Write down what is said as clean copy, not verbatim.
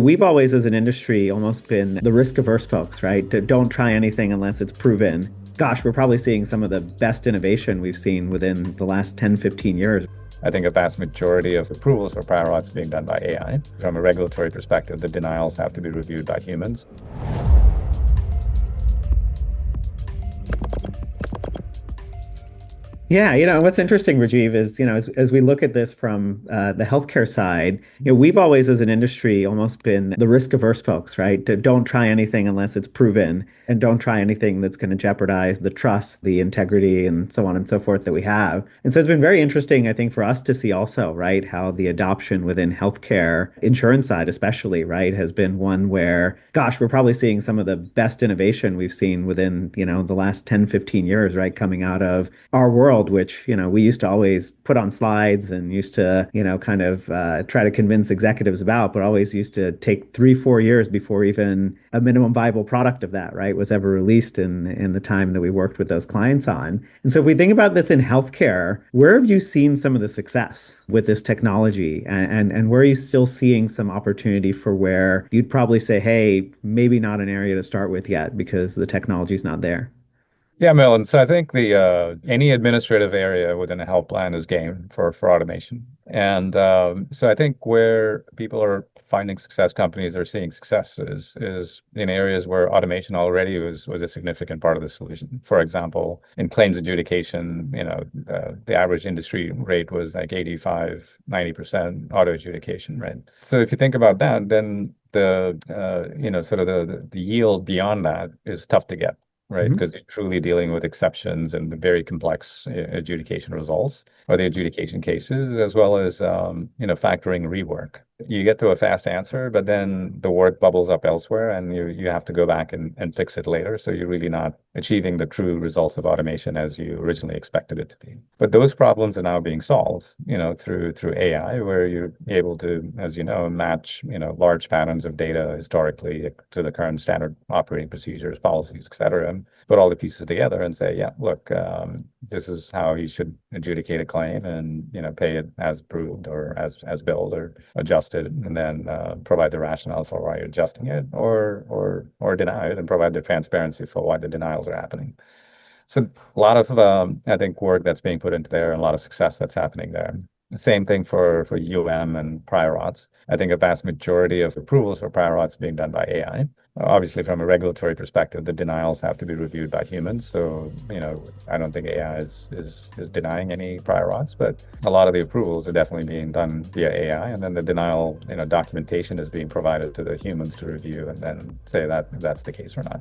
We've always, as an industry, almost been the risk-averse folks, right? Don't try anything unless it's proven. Gosh, we're probably seeing some of the best innovation we've seen within the last 10, 15 years. I think a vast majority of approvals for prior auths being done by AI. From a regulatory perspective, the denials have to be reviewed by humans. Yeah, what's interesting, Rajeev, is as we look at this from the healthcare side, we've always, as an industry, almost been the risk-averse folks, right? Don't try anything unless it's proven, and don't try anything that's going to jeopardize the trust, the integrity, and so on and so forth that we have. And so it's been very interesting, I think, for us to see also, right, how the adoption within healthcare, insurance side especially, right, has been one where, gosh, we're probably seeing some of the best innovation we've seen within, the last 10, 15 years, right, coming out of our world, which, we used to always put on slides and used to, kind of try to convince executives about, but always used to take 3, 4 years before even a minimum viable product of that, right, was ever released in the time that we worked with those clients on. And so if we think about this in healthcare, where have you seen some of the success with this technology? And where are you still seeing some opportunity for where you'd probably say, hey, maybe not an area to start with yet because the technology's not there? Yeah, Milind. So I think the any administrative area within a health plan is game for automation. And so I think where people are finding success, companies are seeing success is in areas where automation already was a significant part of the solution. For example, in claims adjudication, the average industry rate was like 85, 90% auto adjudication, right? So if you think about that, then sort of the yield beyond that is tough to get, right? Mhm. Because you're truly dealing with exceptions and very complex adjudication results or the adjudication cases, as well as factoring rework. You get to a fast answer, but then the work bubbles up elsewhere, and you have to go back and fix it later. So you're really not achieving the true results of automation as you originally expected it to be. But those problems are now being solved, through AI, where you're able to, as you know, match large patterns of data historically to the current standard operating procedures, policies, et cetera, and put all the pieces together and say, yeah, look, this is how you should adjudicate a claim, and pay it as approved or as billed or adjusted, and then provide the rationale for why you're adjusting it, or deny it, and provide the transparency for why the denials are happening. So a lot of I think work that's being put into there, and a lot of success that's happening there. Same thing for UM and prior auths. I think a vast majority of approvals for prior auths being done by AI. Obviously, from a regulatory perspective, the denials have to be reviewed by humans. So, I don't think AI is denying any prior auths, but a lot of the approvals are definitely being done via AI. And then the denial, documentation is being provided to the humans to review and then say that if that's the case or not.